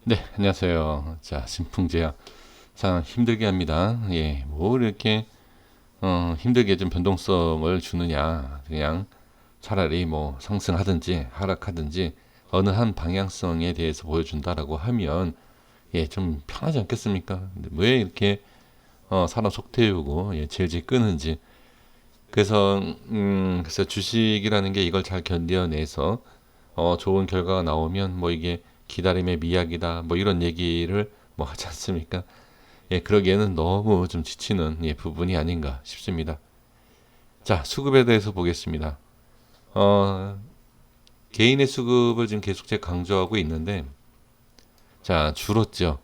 네, 안녕하세요. 자, 신풍제약. 참 힘들게 합니다. 예, 뭐 이렇게 힘들게 좀 변동성을 주느냐. 그냥 차라리 뭐 상승하든지 하락하든지 어느 한 방향성에 대해서 보여준다라고 하면 예, 좀 편하지 않겠습니까? 근데 왜 이렇게 사람 속 태우고 예, 질질 끄는지. 그래서 주식이라는 게 이걸 잘 견뎌내서 좋은 결과가 나오면 뭐 이게 기다림의 미학이다 뭐 이런 얘기를 뭐 하지 않습니까? 예, 그러기에는 너무 좀 지치는 예, 부분이 아닌가 싶습니다. 자, 수급에 대해서 보겠습니다. 어, 개인의 수급을 지금 계속 제가 강조하고 있는데, 자, 줄었죠.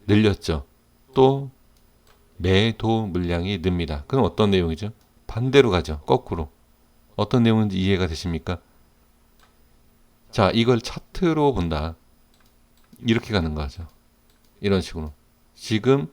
늘렸죠. 또 매도 물량이 늡니다. 그럼 어떤 내용이죠? 반대로 가죠. 거꾸로. 어떤 내용인지 이해가 되십니까? 자, 이걸 차트로 본다. 이렇게 가는 거죠. 이런 식으로. 지금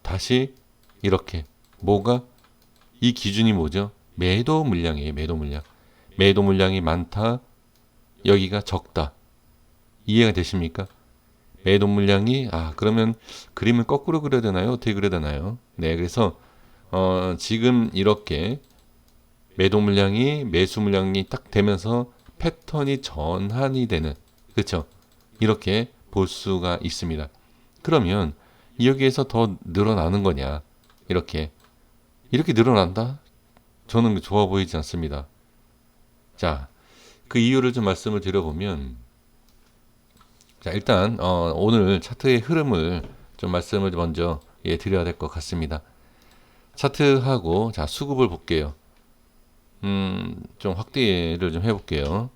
다시 이렇게. 뭐가 이 기준이 뭐죠? 매도 물량이에요. 매도 물량. 매도 물량이 많다. 여기가 적다. 이해가 되십니까? 매도 물량이 그러면 그림을 거꾸로 그려야 되나요? 어떻게 그려야 되나요? 네, 그래서 지금 이렇게 매도 물량이 매수 물량이 딱 되면서 패턴이 전환이 되는 그렇죠? 이렇게 볼 수가 있습니다. 그러면 여기에서 더 늘어나는 거냐? 이렇게 늘어난다? 저는 좋아 보이지 않습니다. 자, 그 이유를 좀 말씀을 드려보면, 자, 일단, 오늘 차트의 흐름을 좀 말씀을 먼저 드려야 될 것 같습니다. 차트하고, 자, 수급을 볼게요. 좀 확대를 좀 해볼게요.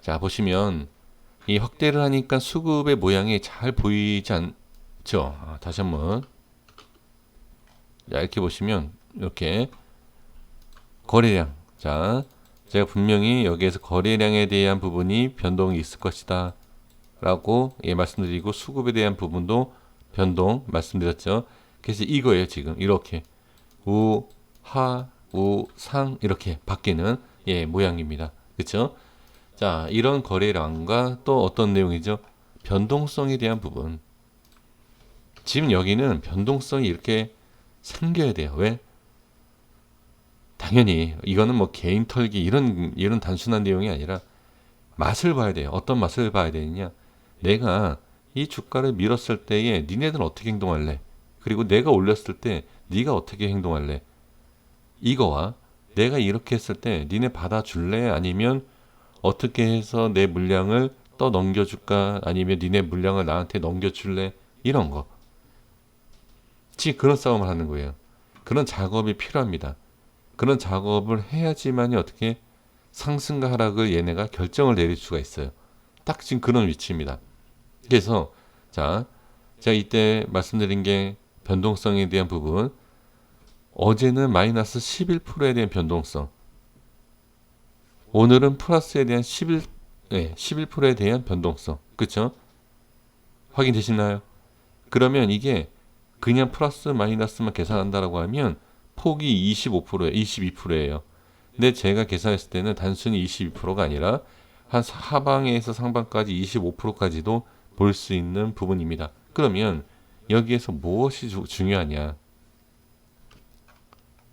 자, 보시면, 이 확대를 하니까 수급의 모양이 잘 보이지 않죠? 다시 한번. 자, 이렇게 보시면, 이렇게, 거래량. 자, 제가 분명히 여기에서 거래량에 대한 부분이 변동이 있을 것이다. 라고 말씀드리고 수급에 대한 부분도 변동 말씀드렸죠. 그래서 이거예요. 지금 이렇게 우, 하, 우, 상 이렇게 바뀌는 모양입니다. 그렇죠? 자, 이런 거래량과 또 어떤 내용이죠? 변동성에 대한 부분. 지금 여기는 변동성이 이렇게 생겨야 돼요. 왜? 당연히 이거는 뭐 개인 털기 이런 단순한 내용이 아니라 맛을 봐야 돼요. 어떤 맛을 봐야 되느냐? 내가 이 주가를 밀었을 때에 니네들은 어떻게 행동할래? 그리고 내가 올렸을 때 네가 어떻게 행동할래? 이거와 내가 이렇게 했을 때 니네 받아줄래? 아니면 어떻게 해서 내 물량을 떠 넘겨줄까? 아니면 니네 물량을 나한테 넘겨줄래? 이런 거. 지금 그런 싸움을 하는 거예요. 그런 작업이 필요합니다. 그런 작업을 해야지만이 어떻게 상승과 하락을 얘네가 결정을 내릴 수가 있어요. 딱 지금 그런 위치입니다. 그래서 자, 제가 이때 말씀드린 게 변동성에 대한 부분. 어제는 마이너스 11%에 대한 변동성. 오늘은 플러스에 대한 11%에 대한 변동성. 그쵸? 확인되시나요? 그러면 이게 그냥 플러스 마이너스만 계산한다라고 하면 폭이 25%예요. 22%예요. 근데 제가 계산했을 때는 단순히 22%가 아니라 한 하방에서 상방까지 25%까지도 볼 수 있는 부분입니다. 그러면 여기에서 무엇이 중요하냐?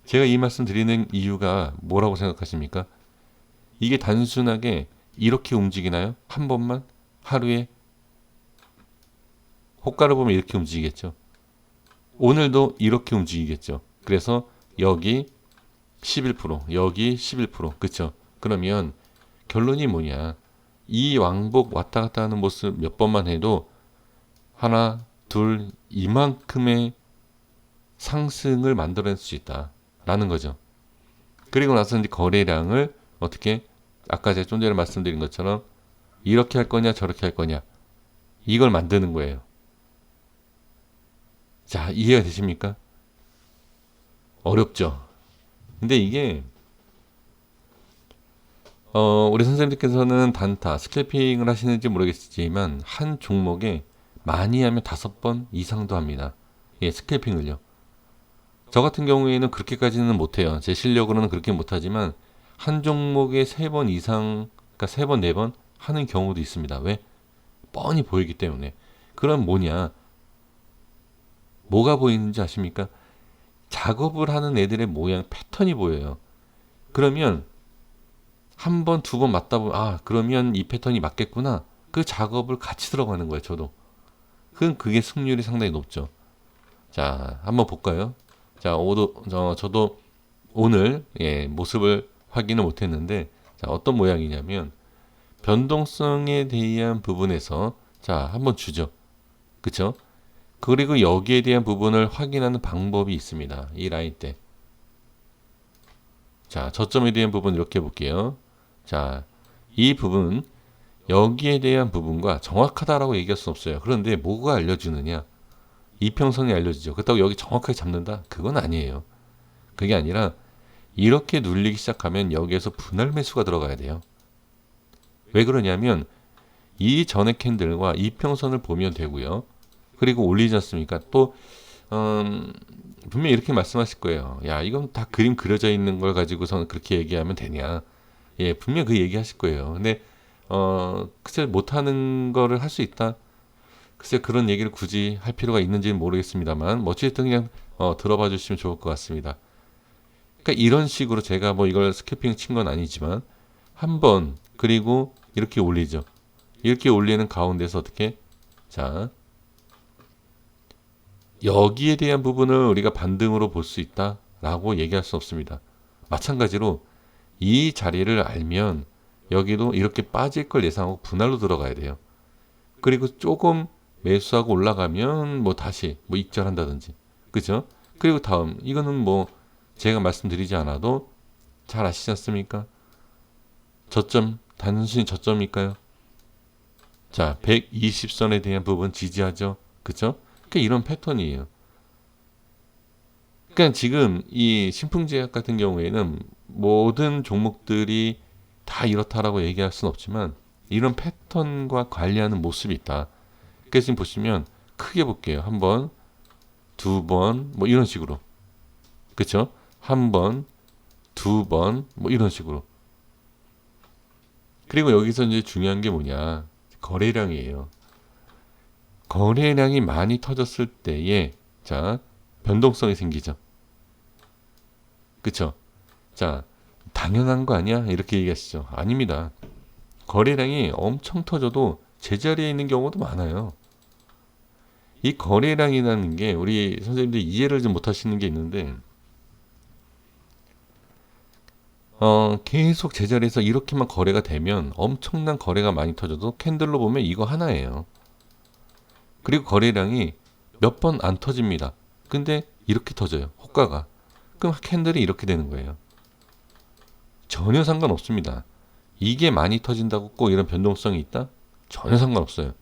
제가 이 말씀 드리는 이유가 뭐라고 생각하십니까? 이게 단순하게 이렇게 움직이나요? 한 번만? 하루에? 호가를 보면 이렇게 움직이겠죠. 오늘도 이렇게 움직이겠죠. 그래서 여기 11%, 여기 11%, 그쵸? 그러면 결론이 뭐냐? 이 왕복 왔다 갔다 하는 모습 몇 번만 해도 하나, 둘, 이만큼의 상승을 만들어낼 수 있다라는 거죠. 그리고 나서 이제 거래량을 어떻게 아까 제가 좀 전에 말씀드린 것처럼 이렇게 할 거냐 저렇게 할 거냐 이걸 만드는 거예요. 자, 이해가 되십니까? 어렵죠. 근데 이게 우리 선생님께서는 단타, 스캘핑을 하시는지 모르겠지만 한 종목에 많이 하면 5번 이상도 합니다. 예, 스캘핑을요. 저 같은 경우에는 그렇게까지는 못해요. 제 실력으로는 그렇게 못하지만 한 종목에 3번 이상, 그러니까 3번, 4번 하는 경우도 있습니다. 왜? 뻔히 보이기 때문에. 그럼 뭐가 보이는지 아십니까? 작업을 하는 애들의 모양 패턴이 보여요. 그러면 한 번, 두 번 맞다 보면 그러면 이 패턴이 맞겠구나. 그 작업을 같이 들어가는 거예요, 저도. 그게 승률이 상당히 높죠. 자, 한번 볼까요? 자, 저도 오늘 모습을 확인을 못했는데, 자, 어떤 모양이냐면 변동성에 대한 부분에서 자, 한번 주죠. 그쵸? 그리고 여기에 대한 부분을 확인하는 방법이 있습니다. 이 라인 때. 자, 저점에 대한 부분 이렇게 볼게요. 자, 이 부분, 여기에 대한 부분과 정확하다라고 얘기할 수 없어요. 그런데 뭐가 알려주느냐? 이평선이 알려주죠. 그렇다고 여기 정확하게 잡는다? 그건 아니에요. 그게 아니라 이렇게 눌리기 시작하면 여기에서 분할 매수가 들어가야 돼요. 왜 그러냐면 이 전의 캔들과 이평선을 보면 되고요. 그리고 올리지 않습니까? 또 분명히 이렇게 말씀하실 거예요. 야, 이건 다 그림 그려져 있는 걸 가지고서는 그렇게 얘기하면 되냐? 예, 분명 그 얘기하실 거예요. 근데 글쎄 못하는 거를 할 수 있다. 글쎄 그런 얘기를 굳이 할 필요가 있는지는 모르겠습니다만, 뭐 어쨌든 그냥 들어봐 주시면 좋을 것 같습니다. 그러니까 이런 식으로 제가 뭐 이걸 스캐핑 친 건 아니지만 한번 그리고 이렇게 올리죠. 이렇게 올리는 가운데서 어떻게 자 여기에 대한 부분을 우리가 반등으로 볼 수 있다라고 얘기할 수 없습니다. 마찬가지로 이 자리를 알면 여기도 이렇게 빠질 걸 예상하고 분할로 들어가야 돼요. 그리고 조금 매수하고 올라가면 뭐 다시 뭐 익절한다든지, 그죠? 그리고 다음 이거는 뭐 제가 말씀드리지 않아도 잘 아시지 않습니까? 저점 단순히 저점일까요? 자, 120선에 대한 부분 지지하죠, 그죠? 그러니까 이런 패턴이에요. 그러니까 지금 이 신풍제약 같은 경우에는 모든 종목들이 다 이렇다라고 얘기할 수는 없지만 이런 패턴과 관리하는 모습이 있다. 그래서 지금 보시면 크게 볼게요. 한 번, 두 번, 뭐 이런 식으로. 그쵸? 한 번, 두 번, 뭐 이런 식으로. 그리고 여기서 이제 중요한 게 뭐냐. 거래량이에요. 거래량이 많이 터졌을 때에, 자, 변동성이 생기죠. 그쵸? 자, 당연한 거 아니야? 이렇게 얘기하시죠. 아닙니다. 거래량이 엄청 터져도 제자리에 있는 경우도 많아요. 이 거래량이라는 게 우리 선생님들이 이해를 좀 못하시는 게 있는데, 계속 제자리에서 이렇게만 거래가 되면 엄청난 거래가 많이 터져도 캔들로 보면 이거 하나예요. 그리고 거래량이 몇 번 안 터집니다. 근데 이렇게 터져요. 호가가. 그럼 캔들이 이렇게 되는 거예요. 전혀 상관없습니다. 이게 많이 터진다고 꼭 이런 변동성이 있다? 전혀 상관없어요.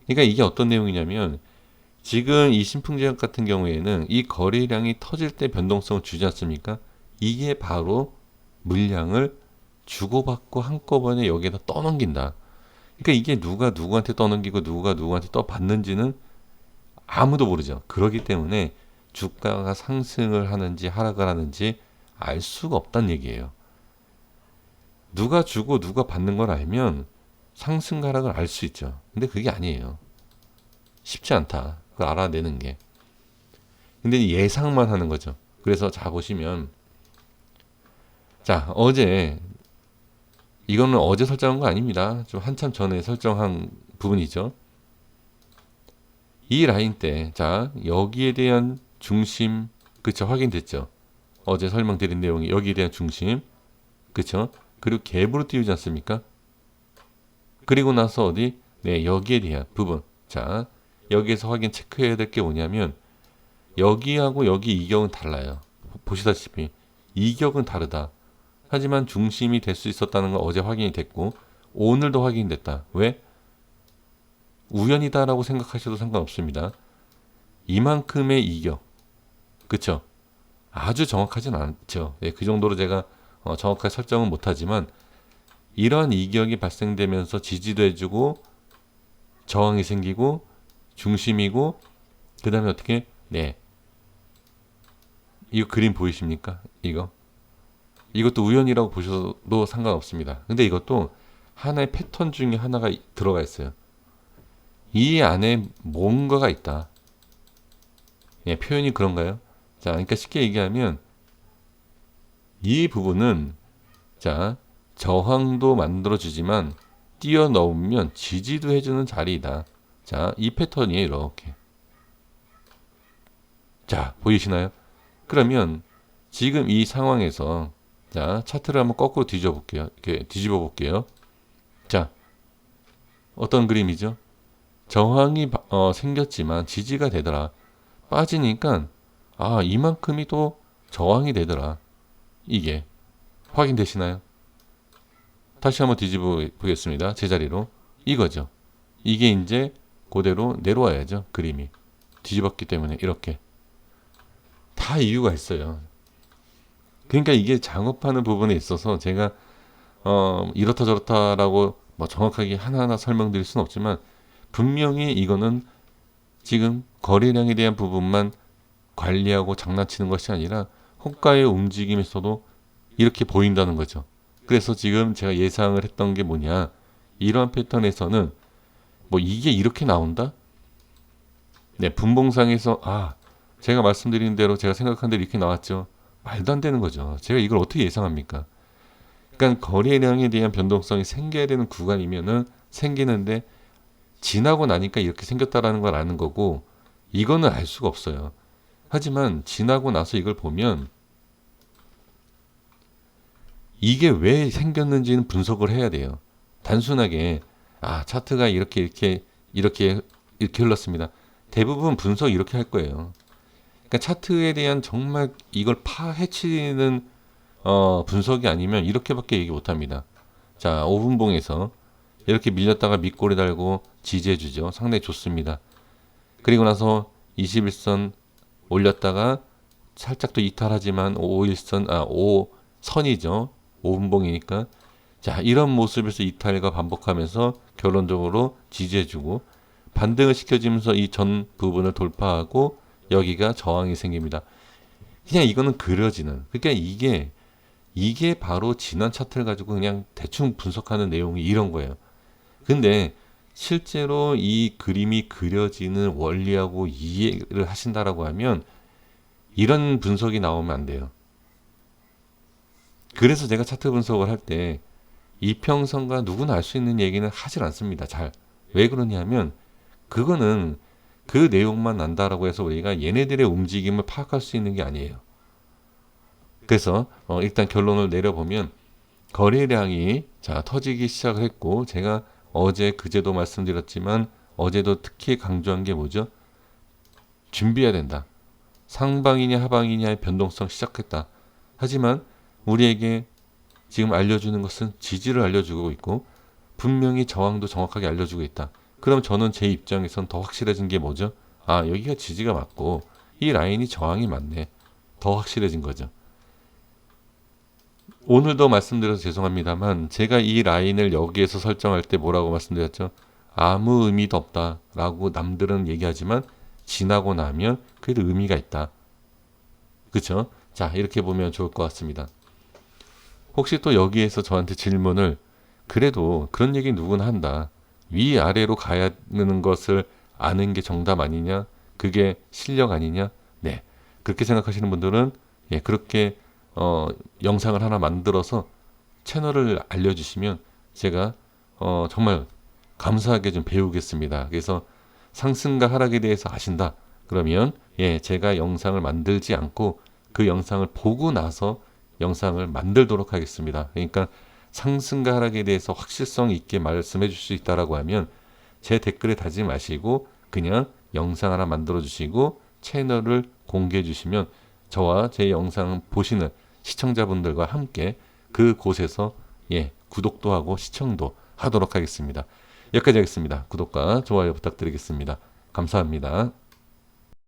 그러니까 이게 어떤 내용이냐면 지금 이 신풍제약 같은 경우에는 이 거래량이 터질 때 변동성을 주지 않습니까? 이게 바로 물량을 주고받고 한꺼번에 여기에다 떠넘긴다. 그러니까 이게 누가 누구한테 떠넘기고 누가 누구한테 떠받는지는 아무도 모르죠. 그렇기 때문에 주가가 상승을 하는지 하락을 하는지 알 수가 없다는 얘기예요. 누가 주고 누가 받는 걸 알면 상승 하락을 알 수 있죠. 근데 그게 아니에요. 쉽지 않다. 그걸 알아내는 게. 근데 예상만 하는 거죠. 그래서 자 보시면 자 어제 이거는 어제 설정한 거 아닙니다. 좀 한참 전에 설정한 부분이죠. 이 라인 때 자 여기에 대한 중심 그쵸 확인됐죠. 어제 설명드린 내용이 여기에 대한 중심 그쵸. 그리고 갭으로 띄우지 않습니까? 그리고 나서 어디 네 여기에 대한 부분 자 여기에서 확인 체크해야 될 게 뭐냐면 여기하고 여기 이격은 달라요. 보시다시피 이격은 다르다. 하지만 중심이 될 수 있었다는 건 어제 확인이 됐고 오늘도 확인됐다. 왜? 우연이다라고 생각하셔도 상관없습니다. 이만큼의 이격 그쵸? 아주 정확하진 않죠. 네, 그 정도로 제가 정확하게 설정은 못하지만 이러한 이격이 발생되면서 지지도 해주고 저항이 생기고 중심이고 그 다음에 어떻게 네 이거 그림 보이십니까? 이것도 우연이라고 보셔도 상관없습니다. 근데 이것도 하나의 패턴 중에 하나가 들어가 있어요. 이 안에 뭔가가 있다. 예, 표현이 그런가요? 자, 그러니까 쉽게 얘기하면 이 부분은 자, 저항도 만들어주지만 뛰어넘으면 지지도 해주는 자리이다. 자, 이 패턴이에요. 이렇게. 자, 보이시나요? 그러면 지금 이 상황에서 자, 차트를 한번 거꾸로 뒤집어 볼게요. 이렇게 뒤집어 볼게요. 자, 어떤 그림이죠? 저항이 생겼지만 지지가 되더라. 빠지니까 이만큼이 또 저항이 되더라. 이게 확인되시나요? 다시 한번 뒤집어 보겠습니다. 제자리로. 이거죠. 이게 이제 그대로 내려와야죠. 그림이. 뒤집었기 때문에 이렇게. 다 이유가 있어요. 그러니까 이게 작업하는 부분에 있어서 제가 이렇다 저렇다라고 뭐 정확하게 하나하나 설명드릴 수는 없지만 분명히 이거는 지금 거래량에 대한 부분만 관리하고 장난치는 것이 아니라 호가의 움직임에서도 이렇게 보인다는 거죠. 그래서 지금 제가 예상을 했던 게 뭐냐, 이러한 패턴에서는 뭐 이게 이렇게 나온다? 네, 분봉상에서 제가 말씀드린 대로 제가 생각한 대로 이렇게 나왔죠. 말도 안 되는 거죠. 제가 이걸 어떻게 예상합니까? 그러니까 거래량에 대한 변동성이 생겨야 되는 구간이면은 생기는데 지나고 나니까 이렇게 생겼다라는 걸 아는 거고, 이거는 알 수가 없어요. 하지만 지나고 나서 이걸 보면 이게 왜 생겼는지는 분석을 해야 돼요. 단순하게 차트가 이렇게 흘렀습니다. 대부분 분석 이렇게 할 거예요. 그러니까 차트에 대한 정말 이걸 파헤치는 분석이 아니면 이렇게밖에 얘기 못 합니다. 자, 5분봉에서 이렇게 밀렸다가 밑꼬리 달고 지지해 주죠. 상당히 좋습니다. 그리고 나서 21선 올렸다가 살짝 또 이탈하지만 5선이죠. 5분봉이니까. 자, 이런 모습에서 이탈과 반복하면서 결론적으로 지지해주고 반등을 시켜주면서 이 전 부분을 돌파하고 여기가 저항이 생깁니다. 그냥 이거는 그려지는. 그러니까 이게 바로 지난 차트를 가지고 그냥 대충 분석하는 내용이 이런 거예요. 근데 실제로 이 그림이 그려지는 원리하고 이해를 하신다라고 하면 이런 분석이 나오면 안 돼요. 그래서 제가 차트 분석을 할 때 이평선과 누구나 알 수 있는 얘기는 하질 않습니다. 잘. 왜 그러냐면 그거는 그 내용만 난다라고 해서 우리가 얘네들의 움직임을 파악할 수 있는 게 아니에요. 그래서 일단 결론을 내려보면 거래량이 터지기 시작을 했고, 제가 어제 그제도 말씀드렸지만 어제도 특히 강조한 게 뭐죠? 준비해야 된다. 상방이냐 하방이냐의 변동성 시작했다. 하지만 우리에게 지금 알려주는 것은 지지를 알려주고 있고 분명히 저항도 정확하게 알려주고 있다. 그럼 저는 제 입장에선 더 확실해진 게 뭐죠? 여기가 지지가 맞고 이 라인이 저항이 맞네. 더 확실해진 거죠. 오늘도 말씀드려서 죄송합니다만 제가 이 라인을 여기에서 설정할 때 뭐라고 말씀드렸죠? 아무 의미도 없다라고 남들은 얘기하지만 지나고 나면 그래도 의미가 있다. 그렇죠? 자, 이렇게 보면 좋을 것 같습니다. 혹시 또 여기에서 저한테 질문을, 그래도 그런 얘기 누구나 한다. 위아래로 가야 하는 것을 아는 게 정답 아니냐? 그게 실력 아니냐? 네. 그렇게 생각하시는 분들은 그렇게 영상을 하나 만들어서 채널을 알려주시면 제가 정말 감사하게 좀 배우겠습니다. 그래서 상승과 하락에 대해서 아신다. 그러면 제가 영상을 만들지 않고 그 영상을 보고 나서 영상을 만들도록 하겠습니다. 그러니까 상승과 하락에 대해서 확실성 있게 말씀해 줄 수 있다라고 하면 제 댓글에 달지 마시고 그냥 영상 하나 만들어 주시고 채널을 공개해 주시면 저와 제 영상 보시는 시청자분들과 함께 그곳에서 구독도 하고 시청도 하도록 하겠습니다. 여기까지 하겠습니다. 구독과 좋아요 부탁드리겠습니다. 감사합니다.